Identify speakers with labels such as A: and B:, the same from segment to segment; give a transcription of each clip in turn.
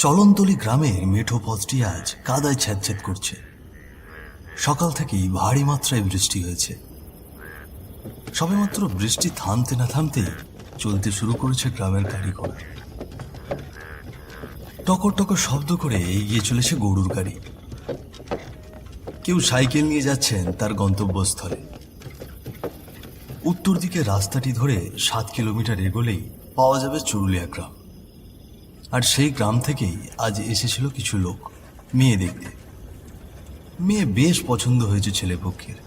A: চলনতলি গ্রামের মেঠো পথটি আজ কাদায় ছ্যাঁতছ্যাঁত করছে। সকাল থেকেই ভারী মাত্রায় বৃষ্টি হয়েছে। সবেমাত্র বৃষ্টি থামতে না থামতেই চলতে শুরু করেছে গ্রামের গাড়ি ঘোড়া। টকর টকর শব্দ করে এগিয়ে চলেছে গরুর গাড়ি। কেউ সাইকেল নিয়ে যাচ্ছেন তার গন্তব্যস্থলে। উত্তর দিকে রাস্তাটি ধরে 7 কিলোমিটার এগোলেই পাওয়া যাবে চুরুলিয়া গ্রাম। আর সেই গ্রাম থেকেই আজ এসেছিল কিছু লোক মেয়ে দেখতে। মেয়ে বেশ পছন্দ হয়েছে ছেলেপক্ষের।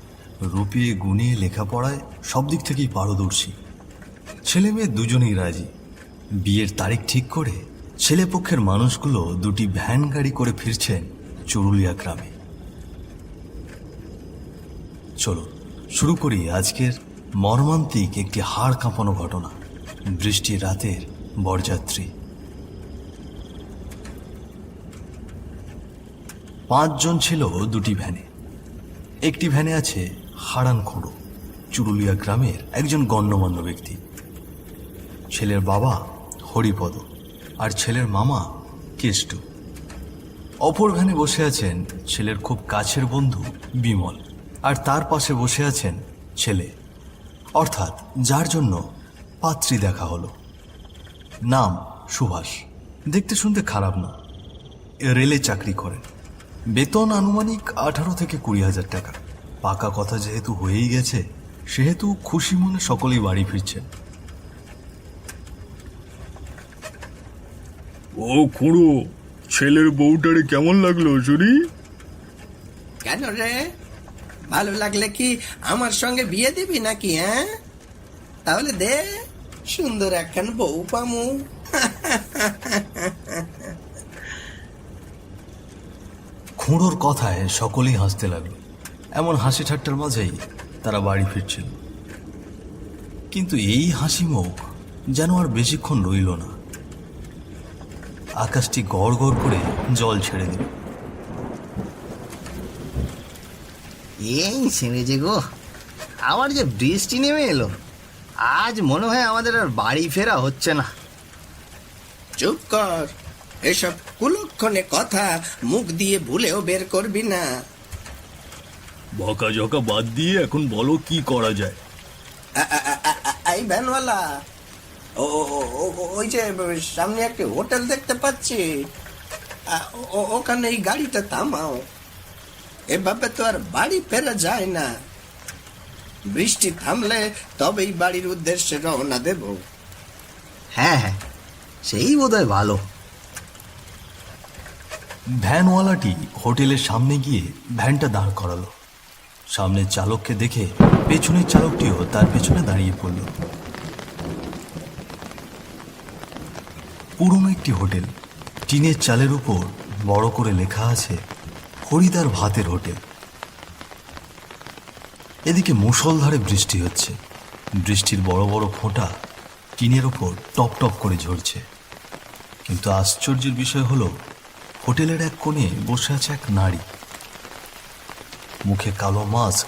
A: রূপে গুণে লেখাপড়ায় সব দিক থেকেই পারদর্শী। ছেলে মেয়ে দুজনেই রাজি। বিয়ের তারিখ ঠিক করে ছেলেপক্ষের মানুষগুলো দুটি ভ্যান গাড়ি করে ফিরছেন চুরুলিয়া গ্রামে। চলো শুরু করি আজকের মর্মান্তিক একটি হাড় কাঁপানো ঘটনা, বৃষ্টির রাতের বরযাত্রী। 5 জন ছিল দুটি ভ্যানে। একটি ভ্যানে আছে হারান খুঁড়ো, চুরুলিয়া গ্রামের একজন গণ্যমান্য ব্যক্তি। ছেলের বাবা হরিপদ আর ছেলের মামা কেষ্ট। অপর ভ্যানে বসে আছেন ছেলের খুব কাছের বন্ধু বিমল, আর তার পাশে বসে আছেন ছেলে, অর্থাৎ যার জন্য পাত্রী দেখা হলো। নাম সুভাষ। দেখতে শুনতে খারাপ না, রেলে চাকরি করেন। বেতন আনুমানিক 18 থেকে 20,000 টাকা। পাকা কথা যেহেতু হয়েই গেছে, সেহেতু খুশি মনে সকলেই বাড়ি ফিরছেন।
B: ও খুড়ো, ছেলের বউটারে কেমন লাগলো শুনি?
C: কেন রে, ভালো লাগলে কি আমার সঙ্গে বিয়ে দিবি নাকি? হ্যাঁ, তাহলে দে, সুন্দর একখান বউ পামু।
A: খুঁড়োর কথায় সকলেই হাসতে লাগলো। এমন হাসি ঠাট্টার মাঝেই তারা বাড়ি ফিরছিল। কিন্তু এই হাসি মুখ যেন আর বেশিক্ষণ রইল না। আকাশটি গড় গড় করে জল ছেড়ে দিল।
D: এই ছেড়েছে গো, আবার যে বৃষ্টি নেমে এলো। আজ মনে হয় আমাদের আর বাড়ি ফেরা হচ্ছে না।
C: চুপ কর, এসব কুলক্ষণে কথা মুখ দিয়ে ভুলেও বের করবি না।
B: বকা ঝকা বাদ দিয়ে এখন বলো কি করা যায়।
C: এই ভ্যানওয়ালা, ওই যে সামনে একটা হোটেল দেখতে পাচ্ছি, ওখানে এই গাড়িটা থামাও। এভাবে তো আর বাড়ি ফেরা যায় না। বৃষ্টি থামলে তবেই বাড়ির উদ্দেশ্যে রওনা দেব।
D: হ্যাঁ হ্যাঁ, সেই বোধহয় ভালো।
A: ভ্যানওয়ালাটি হোটেলের সামনে গিয়ে ভ্যানটা দাঁড় করালো। সামনের চালককে দেখে পেছনের চালকটিও তার পেছনে দাঁড়িয়ে পড়ল। পুরনো একটি হোটেল, টিনের চালের উপর বড় করে লেখা আছে হরিদার ভাতের হোটেল। এদিকে মুষলধারে বৃষ্টি হচ্ছে। বৃষ্টির বড় বড় ফোঁটা টিনের ওপর টপ টপ করে ঝরছে। কিন্তু আশ্চর্যের বিষয় হলো, হোটেলের এক কোণে বসে আছে এক নারী। মুখে কালো মাস্ক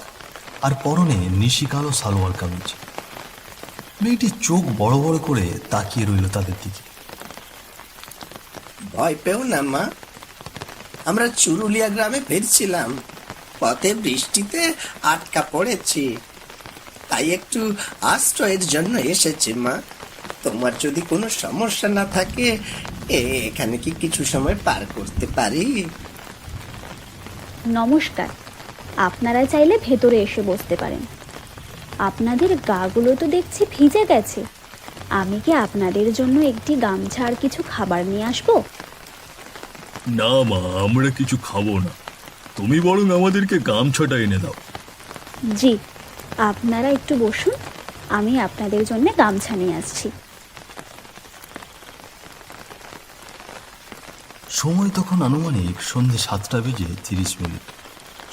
A: আর পরনে নিশি কালো সালোয়ার কামিজ। মেয়েটি চোখ বড় বড় করে তাকিয়ে রইল তাদের দিকে।
C: ভয় পেও না মা, আমরা চুরুলিয়া গ্রামে ফিরছিলাম। পথে বৃষ্টিতে আটকা পড়েছি, তাই একটু আশ্রয়ের জন্য এসেছি মা। তোমার যদি কোনো সমস্যা না থাকে, এখানে কি কিছু সময় পার করতে পারি?
E: নমস্কার, আপনারা চাইলে ভেতরে এসে বসতে পারেন। আপনাদের গাগুলো তো দেখছি ভিজে গেছে। আমি কি আপনাদের জন্য একটি গামছা আর কিছু খাবার নিয়ে আসবো?
B: না মা, আমরা কিছু খাবো না, তুমি বরং আমাদেরকে গামছাটা এনে দাও।
E: জি, আপনারা একটু বসুন, আমি আপনাদের জন্য গামছা নিয়ে আসছি।
A: সময় তখন আনুমানিক সন্ধ্যে 7:30।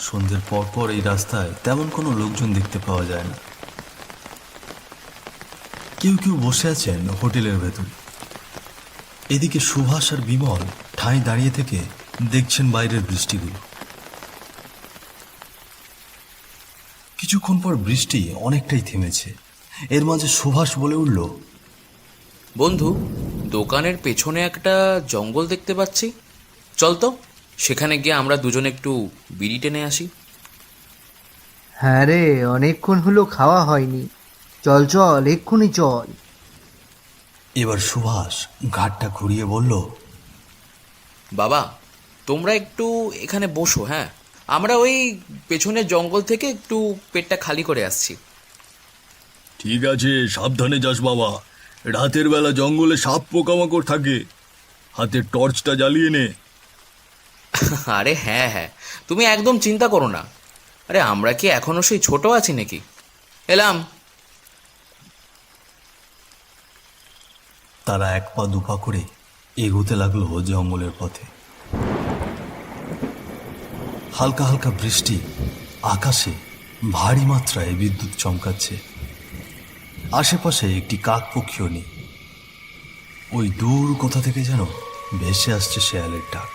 A: সন্ধ্যের পরপর এই রাস্তায় তেমন কোনো লোকজন দেখতে পাওয়া যায় না। কেউ কেউ বসে আছেন হোটেলের ভেতর। এদিকে সুভাষ আর বিমল ঠাঁই দাঁড়িয়ে থেকে দেখছেন বাইরের বৃষ্টিগুলো। কিছুক্ষণ পর বৃষ্টি অনেকটাই থেমেছে। এর মাঝে সুভাষ বলে উঠল,
F: বন্ধু, দোকানের পেছনে একটা জঙ্গল দেখতে পাচ্ছি, চল তো সেখানে গিয়ে আমরা দুজনে একটু বিড়ি টেনে আসি।
G: হ্যাঁ রে, অনেকক্ষণ হলো খাওয়া হয়নি। চল চল, এক্ষুনি চল।
A: এবার সুভাষ ঘাটটা ঘুরিয়ে বলল,
F: বাবা, তোমরা একটু এখানে বসো, হ্যাঁ, আমরা ওই পেছনের জঙ্গল থেকে একটু পেটটা খালি করে আসছি।
B: ঠিক আছে, সাবধানে যাস বাবা। রাতের বেলা জঙ্গলে সাপ পোকামাকড় থাকে, হাতের টর্চটা জ্বালিয়ে নে।
F: আরে হ্যাঁ হ্যাঁ, তুমি একদম চিন্তা করো না। আরে আমরা কি এখনো সেই ছোট আছি নাকি? এলাম।
A: তারা এক পা দুপা করে এগোতে লাগলো জঙ্গলের পথে। হালকা হালকা বৃষ্টি, আকাশে ভারী মাত্রায় বিদ্যুৎ চমকাচ্ছে। আশেপাশে একটি কাক পক্ষীও নেই। ওই দূর কোথা থেকে যেন ভেসে আসছে শেয়ালের ডাক।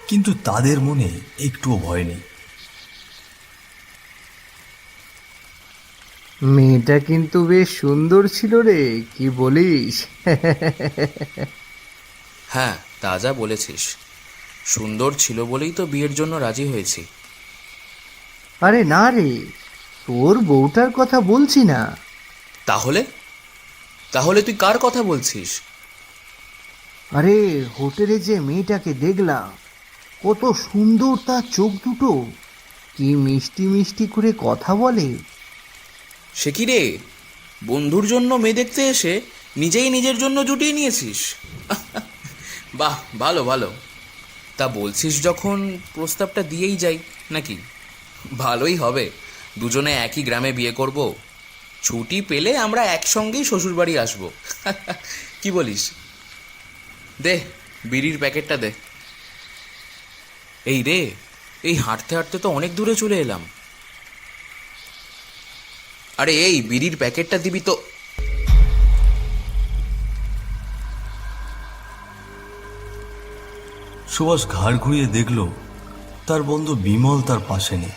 A: কিন্তু তাদের মনে একটুও ভয় নেই।
G: মেয়েটা কিন্তু বেশ সুন্দর ছিল রে, কি বলিস?
F: হ্যাঁ, তা যা বলেছিস, সুন্দর ছিল বলেই তো বিয়ের জন্য রাজি হয়েছি।
G: আরে না রে, তোর বউটার কথা বলছি না।
F: তাহলে তাহলে তুই কার কথা বলছিস?
G: আরে হোটেলে যে মেয়েটাকে দেখলাম, কত সুন্দর তার চোখ দুটো, কি মিষ্টি মিষ্টি করে কথা বলে।
F: সে কি রে, বন্ধুর জন্য মেয়ে দেখতে এসে নিজেই নিজের জন্য জুটিয়ে নিয়েছিস? বাহ, ভালো ভালো। তা বলছিস যখন, প্রস্তাবটা দিয়েই যাই নাকি? ভালোই হবে, দুজনে একই গ্রামে বিয়ে করব, ছুটি পেলে আমরা একসঙ্গেই শ্বশুরবাড়ি আসবো। কি বলিস? দে বিড়ির প্যাকেটটা দে। এই রে, এই হাঁটতে হাঁটতে তো অনেক দূরে চলে এলাম। আরে এই বিড়ির প্যাকেটটা দিবি তো।
A: সুভাষ ঘাড় ঘুরিয়ে দেখল তার বন্ধু বিমল তার পাশে নেই।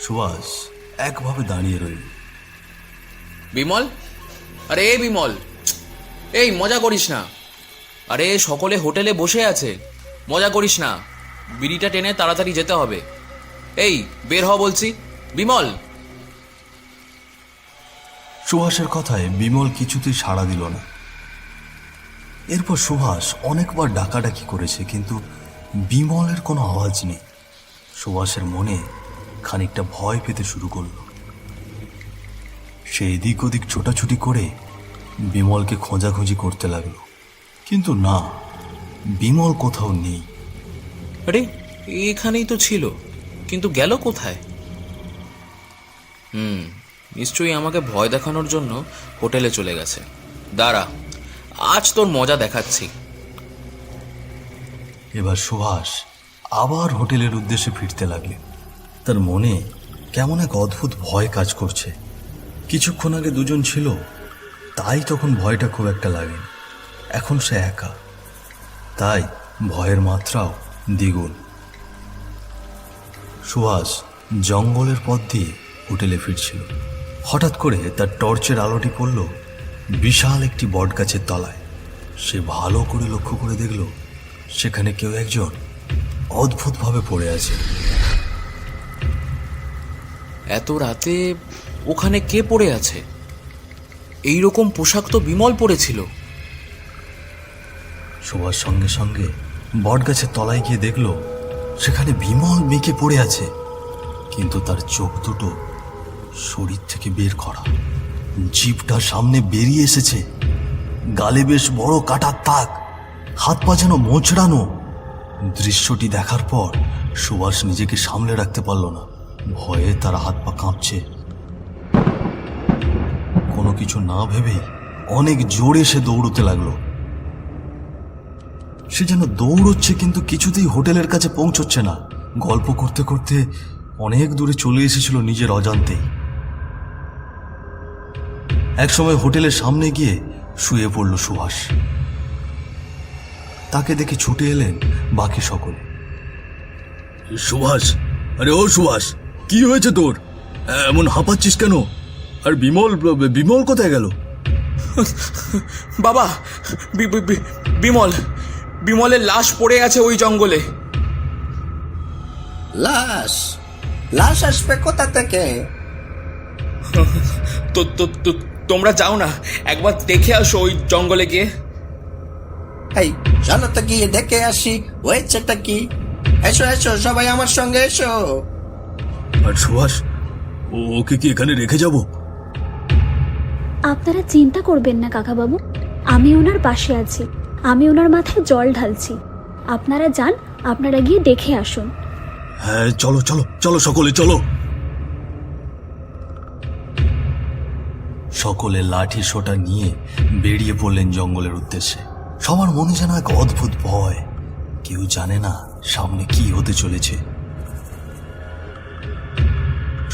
A: সুভাষ একভাবে দাঁড়িয়ে রইল।
F: বিমল, আরে এই বিমল, এই মজা করিস না। আরে সকলে হোটেলে বসে আছে, মজা করিস না। বিড়িটা টেনে তাড়াতাড়ি যেতে হবে। এই বের হ বলছি, বিমল।
A: সুভাষের কথায় বিমল কিছুতেই সাড়া দিল না। এরপর সুভাষ অনেকবার ডাকাডাকি করেছে, কিন্তু বিমলের কোনো আওয়াজ নেই। সুভাষের মনে খানিকটা ভয় পেতে শুরু করল। সে এদিক ওদিক ছোটাছুটি করে বিমলকে খোঁজাখুঁজি করতে লাগলো, কিন্তু না, বিমল কোথাও নেই।
F: আরে এখানেই তো ছিল, কিন্তু গেল কোথায়? নিশ্চয়ই আমাকে ভয় দেখানোর জন্য হোটেলে চলে গেছে। দাঁড়া, আজ তোর মজা দেখাচ্ছি।
A: এবার সুভাষ আবার হোটেলের উদ্দেশ্যে ফিরতে লাগলেন। তার মনে কেমন এক অদ্ভুত ভয় কাজ করছে। কিছুক্ষণ আগে দুজন ছিল, তাই তখন ভয়টা খুব একটা লাগেনি। এখন সে একা, তাই ভয়ের মাত্রাও দ্বিগুণ। সুভাষ জঙ্গলের পথ দিয়ে হোটেলে ফিরছিল। হঠাৎ করে তার টর্চের আলোটি পড়ল বিশাল একটি বটগাছের তলায়। সে ভালো করে লক্ষ্য করে দেখল সেখানে কেউ একজন অদ্ভুতভাবে পড়ে আছে।
F: এত রাতে ওখানে কে পড়ে আছে? এই রকম পোশাক তো বিমল পরেছিল।
A: সুভাষ সঙ্গে সঙ্গে বটগাছের তলায় গিয়ে দেখল সেখানে বিমল মেকে পড়ে আছে, কিন্তু তার চোখ দুটো শরীর থেকে বের করা, জিভটা সামনে বেরিয়ে এসেছে, গালে বেশ বড় কাটার দাগ, হাত পা যেন মোচড়ানো। দৃশ্যটি দেখার পর সুভাষ নিজেকে সামলে রাখতে পারল না। ভয়ে তার হাত পা কাঁপছে। কোনো কিছু না ভেবে অনেক জোরে সে দৌড়তে লাগলো। সে যেন দৌড়চ্ছে, কিন্তু কিছুতেই হোটেলের কাছে পৌঁছচ্ছে না। গল্প করতে করতে অনেক দূরে চলে এসেছিল নিজের অজান্তেই। একসময় হোটেলের সামনে গিয়ে শুয়ে পড়ল সুভাষ। তাকে দেখে ছুটে এলেন বাকি সকলে।
B: সুভাষ, আরে ও সুভাষ, কি হয়েছে তোর? এমন হাঁপাচ্ছিস কেন? আর বিমল বিমল কোথায় গেল?
F: বাবা, বিমল, বিমলের লাশ পড়ে আছে ওই জঙ্গলে।
C: লাশ? লাশ আসবে কোথা থেকে?
F: তোমরা যাও না, একবার দেখে আসো ওই জঙ্গলে গিয়ে।
C: এই চলো তো গিয়ে দেখে আসি হয়েছেটা কি। এসো এসো সবাই আমার সঙ্গে এসো।
B: আর সুভাষ, ওকে কি এখানে রেখে যাব?
E: আপনারা চিন্তা করবেন না কাকাবাবু, আমি ওনার পাশে আছি, আমি ওনার মাথায় জল ঢালছি। আপনারা যান, আপনারা গিয়ে দেখে আসুন।
B: হ্যাঁ, চলো চলো চলো, সকলে চলো।
A: সকলে লাঠি সোটা নিয়ে বেরিয়ে পড়লেন জঙ্গলের উদ্দেশ্যে। সবার মনে যেন এক অদ্ভুত ভয়, কেউ জানে না সামনে কি হতে চলেছে।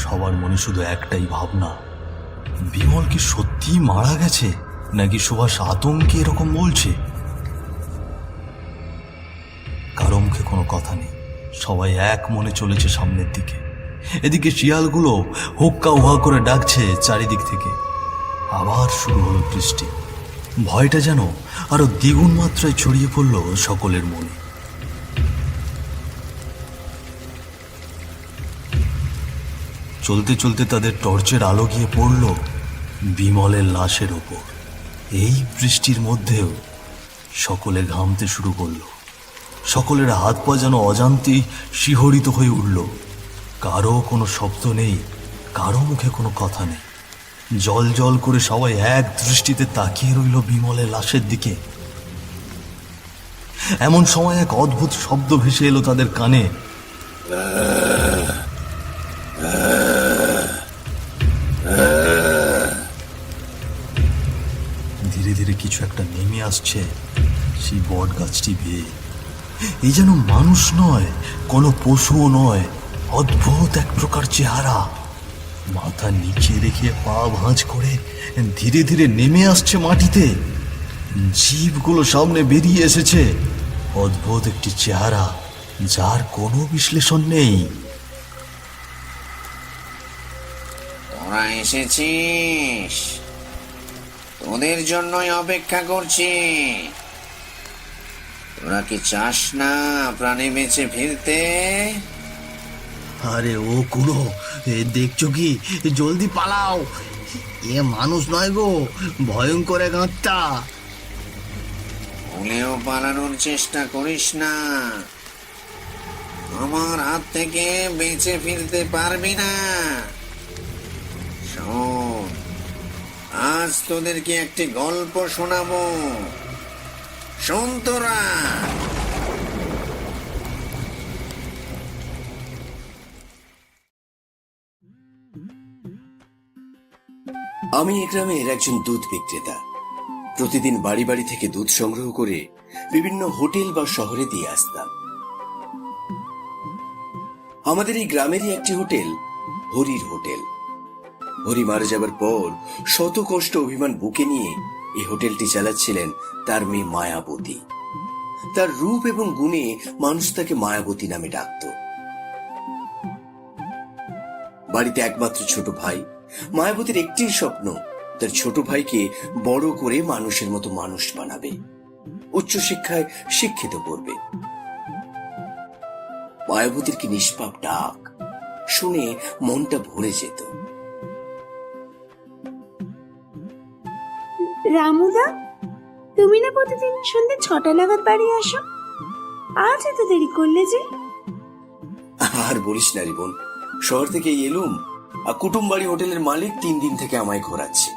A: সবার মনে শুধু একটাই ভাবনা, বিমল কি সত্যি মারা গেছে নাকি সুভাষ আতঙ্কে এরকম বলছে। কারো মুখে কোনো কথা নেই, সবাই এক মনে চলেছে সামনের দিকে। এদিকে শিয়ালগুলো হুক্কা উহা করে ডাকছে চারিদিক থেকে। আবার শুরু হলো বৃষ্টি। ভয়টা যেন আরো দ্বিগুণ মাত্রায় ছড়িয়ে পড়ল সকলের মনে। চলতে চলতে তাদের টর্চের আলো গিয়ে পড়ল বিমলের লাশের ওপর। এই বৃষ্টির মধ্যেও সকলে ঘামতে শুরু করলো। সকলের হাত পা যেন অজান্তেই শিহরিত হয়ে উঠল। কারো কোনো শব্দ নেই, কারো মুখে কোনো কথা নেই। জল জল করে সবাই এক দৃষ্টিতে তাকিয়ে রইল বিমলের লাশের দিকে। এমন সময় এক অদ্ভুত শব্দ ভেসে এলো তাদের কানে। ধীরে ধীরে কিছু একটা নেমে আসছে সেই বট গাছটি বেয়ে। এই যেন মানুষ নয়, কোনো পশুও নয়, অদ্ভুত এক প্রকার চেহারা। মাথা নিচে রেখে পা ভাঁজ করে ধীরে ধীরে নেমে আসছে মাটিতে। জীবগুলো সামনে বেরিয়ে এসেছে। অদ্ভুত একটি চেহারা, যার কোনো বিশ্লেষণ নেই।
H: তোরা এসেছিস, তোদের জন্যই অপেক্ষা করছি। তোরা কি চাস না প্রাণে বেঁচে ফিরতে?
D: আরে ও কুড়ো, দেখছো কি? জলদি পালাও, এ মানুষ নয় গো, ভয়ঙ্কর এক আত্মা।
H: ভুলেও পালানোর চেষ্টা করিস না, আমার হাত থেকে বেঁচে ফিরতে পারবি না। শোন, আজ তোদেরকে একটি গল্প শোনাবো, শোন তোরা।
I: আমি এই গ্রামের একজন দুধ বিক্রেতা। প্রতিদিন বাড়ি বাড়ি থেকে দুধ সংগ্রহ করে বিভিন্ন হোটেল বা শহরে দিয়ে আসতাম। আমাদের এই গ্রামেরই একটি হোটেল হরির হোটেল। হরি মারা যাবার পর শত কষ্ট অভিমান বুকে নিয়ে এই হোটেলটি চালাচ্ছিলেন তার মেয়ে মায়াবতী। তার রূপ এবং গুণে মানুষ তাকে মায়াবতী নামে ডাকত। বাড়িতে একমাত্র ছোট ভাই। মায়াবতীর একটি স্বপ্ন, তার ছোট ভাইকে বড় করে মানুষের মতো মানুষ বানাবে, উচ্চশিক্ষায় শিক্ষিত করবে। মায়াবতীর কি নিষ্পাপ ডাক, শুনে মনটা ভরে যেত।
J: রামুদা, তুমি না প্রতিদিন সন্ধ্যে 6টা নাগাদ বাড়ি আসো, আজ এত দেরি করলে যে?
I: আর বলিস না রে বোন, শহর থেকে এলুম, আর কুটুম বাড়ি হোটেলের মালিক 3 দিন থেকে আমায় ঘোরাচ্ছে।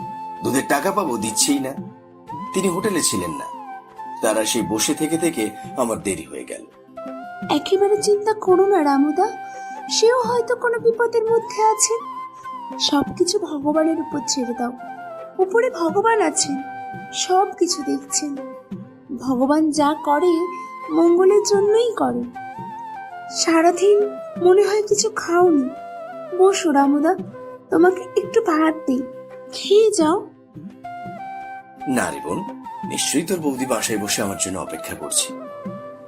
I: দুধের টাকা পাবো, দিচ্ছেই না। তিনি হোটেলে ছিলেন না, তারা সেই বসে থেকে থেকে আমার দেরি হয়ে গেল।
J: একেবারে চিন্তা করো না রামুদা, সেও হয়তো কোনো বিপদের মধ্যে আছে। সবকিছু ভগবানের উপর ছেড়ে দাও। উপরে ভগবান আছেন, সব কিছু দেখছেন। ভগবান যা করে মঙ্গলের জন্যই করে। সারাদিন মনে হয় কিছু খাওনি। বসো রামুদা, তোমাকে একটু ভাত দিই, খেয়ে যাও।
I: না রে বোন, নিশ্চয়ই তোর বৌদি বাসায় বসে আমার জন্য অপেক্ষা করছে।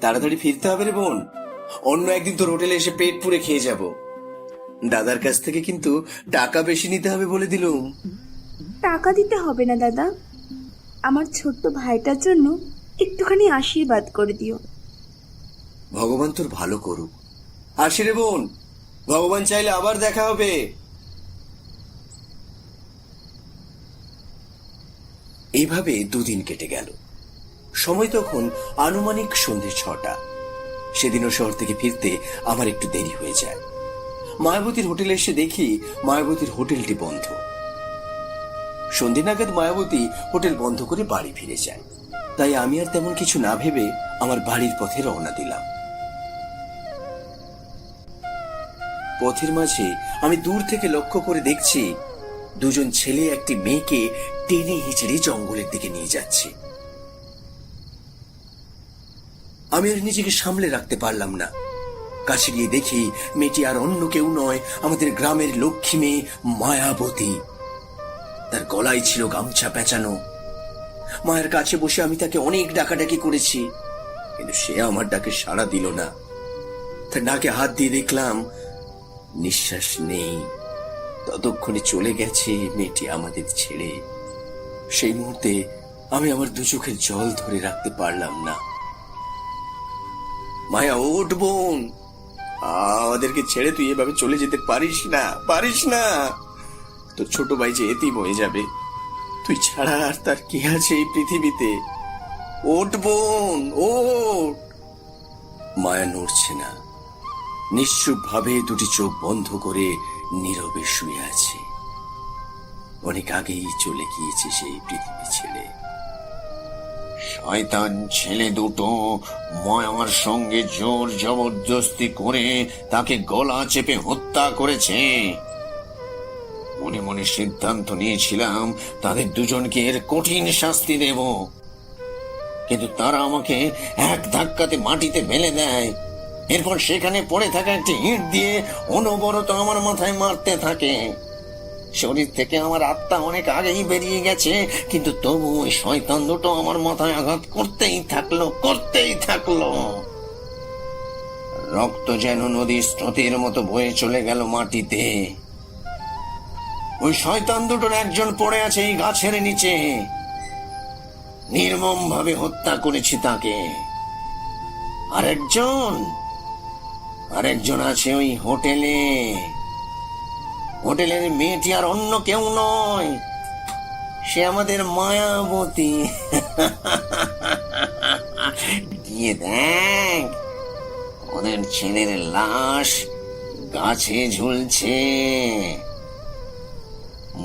I: তাড়াতাড়ি ফিরতে হবে রে বোন, অন্য একদিন তোর হোটেলে এসে পেট পুরে খেয়ে যাব। দাদার কাছ থেকে কিন্তু টাকা বেশি নিতে হবে বলে দিলুম।
J: টাকা দিতে হবে না দাদা, আমার ছোট্ট ভাইটার জন্য একটুখানি আশীর্বাদ করে দিও।
I: ভগবান তোর ভালো করুক। আসি রে বোন, ভগবান চাইলে আবার দেখা হবে। এইভাবে দুদিন কেটে গেল। সময় তখন আনুমানিক সন্ধ্যে 6টা। সেদিনও শহর থেকে ফিরতে আমার একটু দেরি হয়ে যায়। মায়াবতীর হোটেলে এসে দেখি মায়াবতীর হোটেলটি বন্ধ। সন্ধ্যে নাগাদ মায়াবতী হোটেল বন্ধ করে বাড়ি ফিরে যায়। তাই আমি আর তেমন কিছু না ভেবে আমার বাড়ির পথে রওনা দিলাম। পথের মাঝে আমি দূর থেকে লক্ষ্য করে দেখছি দুজন ছেলে একটি মেয়েকে টেনে হিচড়ে জঙ্গলের দিকে নিয়ে যাচ্ছে। আমি আর নিজেকে সামলে রাখতে পারলাম না। কাছে গিয়ে দেখি মেয়েটি আর অন্য কেউ নয়, আমাদের গ্রামের লক্ষ্মী মেয়ে মায়াবতী। তার গলায় ছিল গামছা পেঁচানো। মায়ের কাছে বসে আমি তাকে অনেক ডাকাডাকি করেছি, কিন্তু সে আমার ডাকে সাড়া দিল না। তার নাকে হাত দিয়ে দেখলাম নিঃশ্বাস নেই। ততক্ষণে চলে গেছে মেয়েটি আমাদের ছেড়ে। সেই মুহূর্তে আমি আমার দু চোখের জল ধরে রাখতে পারলাম না। মায়া, ওঠ বোন, আমাদেরকে ছেড়ে তুই এভাবে চলে যেতে পারিস না, পারিস না। তোর ছোট ভাই যে এতিম হয়ে যাবে, তুই ছাড়া আর তার কি আছে এই পৃথিবীতে। ওঠ বোন, ওঠ। মায়া নড়ছে না, নিশ্চুপ ভাবে দুটি চোখ বন্ধ করে নীরবে শুয়ে আছে। অনেক আগেই চলে গিয়েছে সেই পৃথিবী ছেড়ে।
H: শয়তান ছেলে দুটো মায়ার সঙ্গে জোর জবরদস্তি করে তাকে গলা চেপে হত্যা করেছে। মনে মনে সিদ্ধান্ত নিয়েছিলাম তাদের দুজনকে এর কঠিন শাস্তি দেব, কিন্তু তারা আমাকে এক ধাক্কাতে মাটিতে ফেলে দেয়। এরপর সেখানে পড়ে থাকা একটি ইট দিয়ে অনবরত আমার মাথায় মারতে থাকে। শরীর থেকে আমার আত্মা অনেক আগেই বেরিয়ে গেছে, কিন্তু তবু ওই শয়তান দুটো আমার মাথায় আঘাত করতেই থাকলো। রক্ত যেন নদীর স্রোতের মতো বয়ে চলে গেল মাটিতে। ওই শয়তান দুটোর একজন পড়ে আছে এই গাছের নিচে। নির্মম ভাবে হত্যা করেছি তাকে। আরেকজন আছে ওই হোটেলে। হোটেলের মেয়েটি আর অন্য কেউ নয়, সে আমাদের মায়াবতী। গিয়ে দেখ, ওদের ছেলের লাশ গাছে ঝুলছে।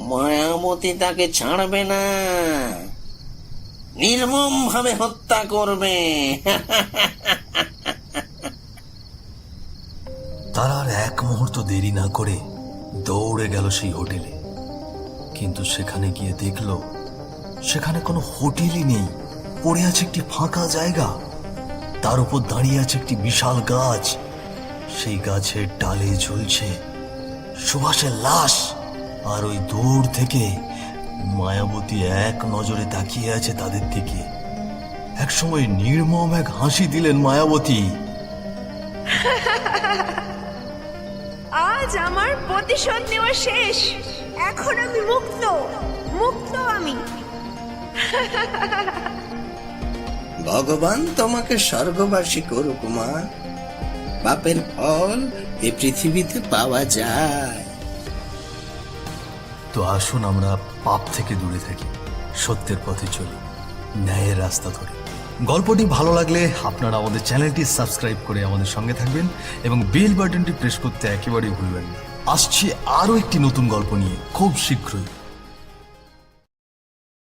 H: মায়াবতী তাকে ছাড়বে না, নির্মম ভাবে হত্যা করবে।
A: তারা আর এক মুহূর্ত দেরি না করে দৌড়ে গেল সেই হোটেলে। কিন্তু সেখানে গিয়ে দেখলো সেখানে কোনো হোটেলই নেই। পড়ে আছে একটি ফাঁকা জায়গা, তার উপর দাঁড়িয়ে আছে একটি বিশাল গাছ। সেই গাছের ডালে ঝুলছে সুভাষের লাশ। আর ওই দূর থেকে মায়াবতী এক নজরে তাকিয়ে আছে তাদের দিকে। একসময় নির্মম এক হাসি দিলেন মায়াবতী।
J: আজ আমার প্রতিশোধ নেওয়া শেষ। এখন আমি মুক্ত আমি।
C: ভগবান তোমাকে স্বর্গবাসী করুক মা। পাপের ফল এ পৃথিবীতে পাওয়া যায়।
A: তো আসুন আমরা পাপ থেকে দূরে থাকি, সত্যের পথে চলি, ন্যায়ের রাস্তা ধরে। গল্পটি ভালো লাগলে আপনারা আমাদের চ্যানেলটি সাবস্ক্রাইব করে আমাদের সঙ্গে থাকবেন এবং বেল বাটনটি প্রেস করতে একেবারেই ভুলবেন না। আসছি আরও একটি নতুন গল্প নিয়ে খুব শীঘ্রই।